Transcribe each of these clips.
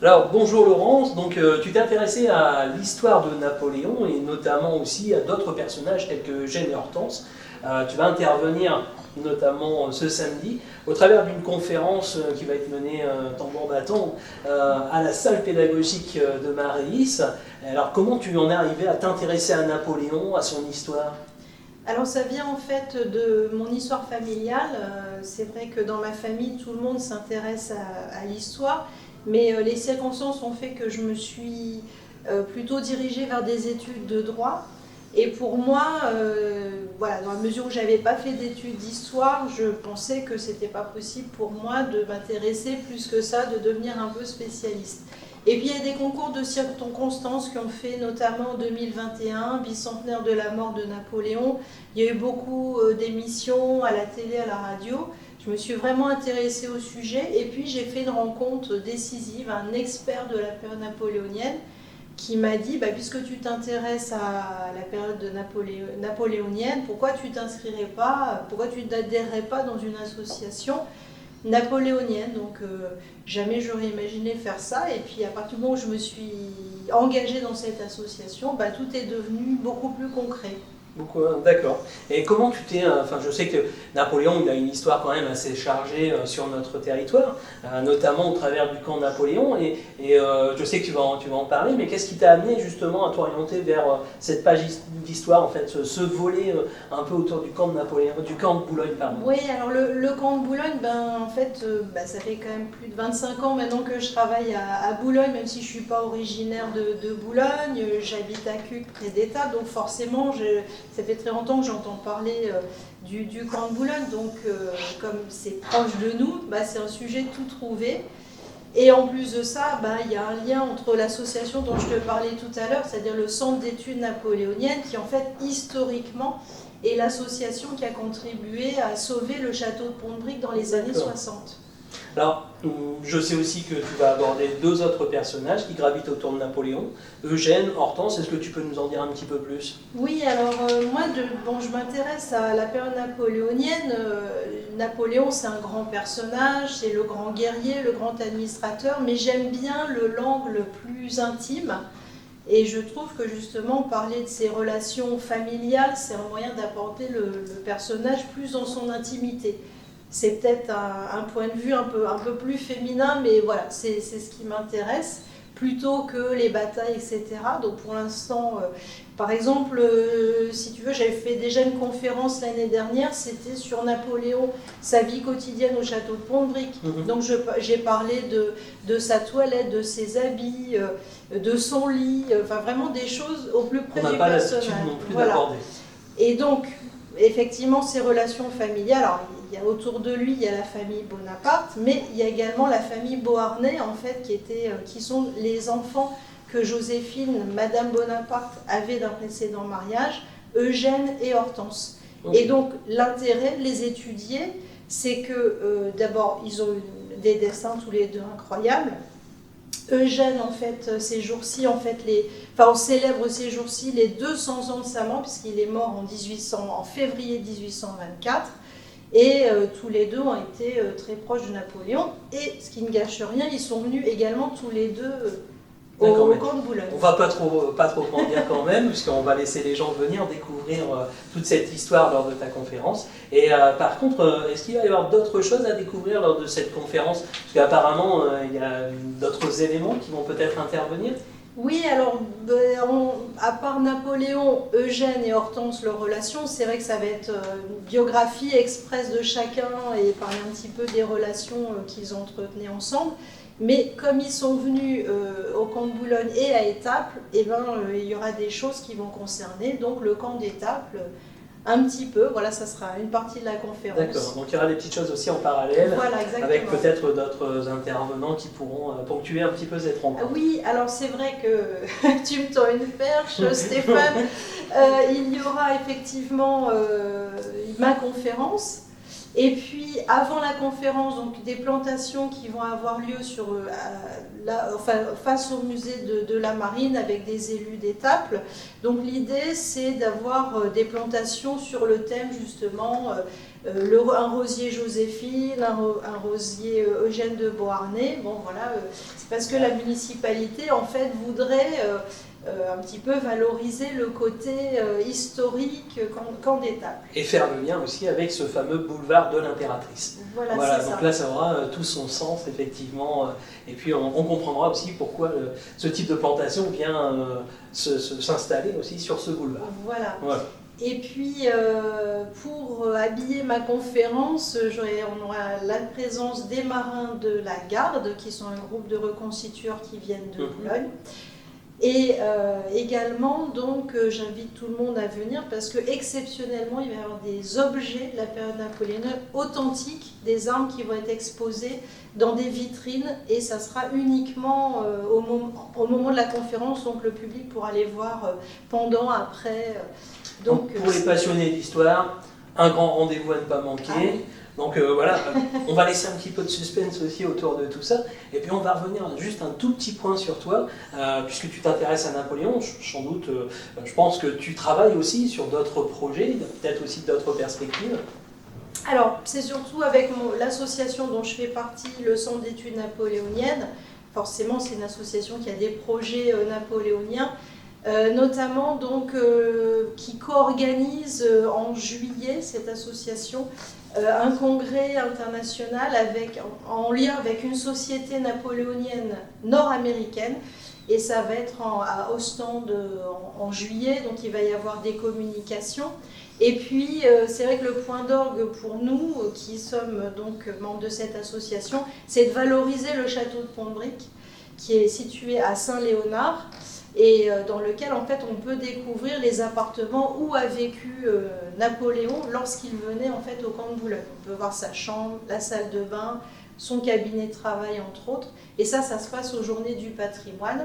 Alors bonjour Laurence, donc tu t'es intéressée à l'histoire de Napoléon et notamment aussi à d'autres personnages tels que Eugène et Hortense. Tu vas intervenir notamment ce samedi au travers d'une conférence qui va être menée tambour battant à la salle pédagogique de Maréis. Alors comment tu en es arrivé à t'intéresser à Napoléon, à son histoire? Alors ça vient en fait de mon histoire familiale. C'est vrai que dans ma famille, tout le monde s'intéresse à l'histoire, mais les circonstances ont fait que je me suis plutôt dirigée vers des études de droit. Et pour moi, voilà, dans la mesure où je n'avais pas fait d'études d'histoire, je pensais que c'était pas possible pour moi de m'intéresser plus que ça, de devenir un peu spécialiste. Et puis il y a des concours de circonstances qui ont fait notamment en 2021, bicentenaire de la mort de Napoléon. Il y a eu beaucoup d'émissions à la télé, à la radio. Je me suis vraiment intéressée au sujet et puis j'ai fait une rencontre décisive, un expert de la période napoléonienne qui m'a dit, puisque tu t'intéresses à la période napoléonienne, pourquoi tu t'inscrirais pas, pourquoi tu n'adhérerais pas dans une association napoléonienne. Donc jamais j'aurais imaginé faire ça. Et puis à partir du moment où je me suis engagée dans cette association, tout est devenu beaucoup plus concret. D'accord. Et comment tu t'es... Enfin, je sais que Napoléon, il a une histoire quand même assez chargée sur notre territoire, notamment au travers du camp de Napoléon, et je sais que tu vas en parler, mais qu'est-ce qui t'a amené justement à t'orienter vers cette page d'histoire, en fait, ce volet un peu autour du camp de Napoléon, du camp de Boulogne, pardon? Oui, alors le camp de Boulogne, en fait, ça fait quand même plus de 25 ans maintenant que je travaille à Boulogne, même si je ne suis pas originaire de Boulogne, j'habite à Cuques, près d'Étaples, donc forcément, ça fait très longtemps que j'entends parler du camp de Boulogne, donc comme c'est proche de nous, c'est un sujet tout trouvé. Et en plus de ça, il y a un lien entre l'association dont je te parlais tout à l'heure, c'est-à-dire le Centre d'études napoléoniennes, qui en fait, historiquement, est l'association qui a contribué à sauver le château de Pont-de-Brique dans les années 60. Alors, je sais aussi que tu vas aborder deux autres personnages qui gravitent autour de Napoléon, Eugène, Hortense. Est-ce que tu peux nous en dire un petit peu plus? Oui, alors moi, je m'intéresse à la période napoléonienne. Napoléon, c'est un grand personnage, c'est le grand guerrier, le grand administrateur, mais j'aime bien l'angle plus intime. Et je trouve que justement, parler de ses relations familiales, c'est un moyen d'apporter le personnage plus dans son intimité. C'est peut-être un point de vue un peu plus féminin, mais voilà, c'est ce qui m'intéresse, plutôt que les batailles, etc. Donc pour l'instant, par exemple, si tu veux, j'avais fait déjà une conférence l'année dernière, c'était sur Napoléon, sa vie quotidienne au château de Pont-de-Brique. Donc j'ai parlé de sa toilette, de ses habits, de son lit, enfin vraiment des choses au plus près du personnage. On n'a pas l'habitude non plus d'aborder. Et donc, effectivement, ses relations familiales, alors il y a autour de lui, il y a la famille Bonaparte, mais il y a également la famille Beauharnais, en fait, qui sont les enfants que Joséphine, Madame Bonaparte, avait d'un précédent mariage, Eugène et Hortense. Okay. Et donc, l'intérêt de les étudier, c'est que, d'abord, ils ont eu des destins tous les deux incroyables. Eugène, en fait, ces jours-ci, on célèbre ces jours-ci les 200 ans de sa mort, puisqu'il est mort en février 1824. Et tous les deux ont été très proches de Napoléon. Et ce qui ne gâche rien, ils sont venus également tous les deux au camp de Boulogne. On ne va pas trop en dire quand même, puisqu'on va laisser les gens venir découvrir toute cette histoire lors de ta conférence. Et par contre, est-ce qu'il va y avoir d'autres choses à découvrir lors de cette conférence? Parce qu'apparemment, il y a d'autres éléments qui vont peut-être intervenir. Oui, alors, à part Napoléon, Eugène et Hortense, leur relation, c'est vrai que ça va être une biographie express de chacun et parler un petit peu des relations qu'ils entretenaient ensemble. Mais comme ils sont venus au camp de Boulogne et à Étaples, il y aura des choses qui vont concerner donc le camp d'Étaples un petit peu. Voilà, ça sera une partie de la conférence. D'accord, donc il y aura des petites choses aussi en parallèle, voilà, avec peut-être d'autres intervenants qui pourront ponctuer un petit peu cette rencontre. Oui, alors c'est vrai que tu me tends une perche, Stéphane. Il y aura effectivement ma conférence. Et puis avant la conférence, donc des plantations qui vont avoir lieu face au musée de la Marine avec des élus d'Étaples. Donc l'idée c'est d'avoir des plantations sur le thème justement un rosier Joséphine, un rosier Eugène de Beauharnais. Bon voilà, c'est parce que la municipalité en fait voudrait un petit peu valoriser le côté historique qu'en d'Étaples. Et faire le lien aussi avec ce fameux boulevard de l'Impératrice. Voilà, Donc ça. là, ça aura tout son sens, effectivement. Et puis, on comprendra aussi pourquoi ce type de plantation vient s'installer aussi sur ce boulevard. Voilà. Et puis, pour habiller ma conférence, on aura la présence des marins de la Garde, qui sont un groupe de reconstituteurs qui viennent de Boulogne. Et également, donc, j'invite tout le monde à venir parce que exceptionnellement, il va y avoir des objets de la période napoléonienne authentiques, des armes qui vont être exposées dans des vitrines et ça sera uniquement au moment de la conférence, donc le public pourra les voir pendant, après. Donc, pour les passionnés d'histoire, un grand rendez-vous à ne pas manquer. Donc voilà, on va laisser un petit peu de suspense aussi autour de tout ça. Et puis on va revenir juste un tout petit point sur toi, puisque tu t'intéresses à Napoléon, sans doute, je pense que tu travailles aussi sur d'autres projets, peut-être aussi d'autres perspectives. Alors, c'est surtout avec l'association dont je fais partie, le Centre d'études napoléoniennes. Forcément, c'est une association qui a des projets napoléoniens. Notamment donc, qui co-organise en juillet, cette association, un congrès international en lien avec une société napoléonienne nord-américaine. Et ça va être à Ostende en juillet, donc il va y avoir des communications. Et puis, c'est vrai que le point d'orgue pour nous, qui sommes donc membres de cette association, c'est de valoriser le château de Pont-de-Brique, qui est situé à Saint-Léonard, et dans lequel en fait on peut découvrir les appartements où a vécu Napoléon lorsqu'il venait en fait au camp de Boulogne. On peut voir sa chambre, la salle de bain, son cabinet de travail entre autres, et ça se passe aux Journées du patrimoine.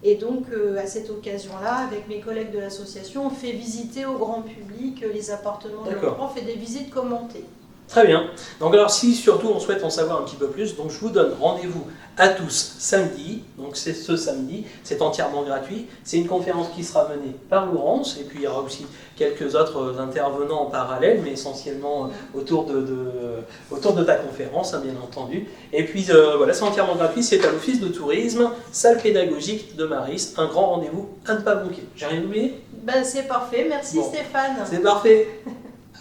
Et donc à cette occasion-là, avec mes collègues de l'association, on fait visiter au grand public les appartements de l'endroit, on fait des visites commentées. Très bien. Donc alors si surtout on souhaite en savoir un petit peu plus, donc je vous donne rendez-vous à tous samedi, donc c'est ce samedi, c'est entièrement gratuit, c'est une conférence qui sera menée par Laurence, et puis il y aura aussi quelques autres intervenants en parallèle, mais essentiellement autour de ta conférence, bien entendu. Et puis voilà, c'est entièrement gratuit, c'est à l'Office de tourisme, salle pédagogique de Maris, un grand rendez-vous à ne pas manquer. J'ai rien oublié ? Ben, c'est parfait, merci Stéphane. C'est parfait,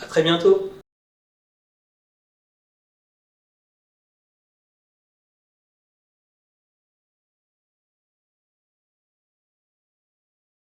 à très bientôt.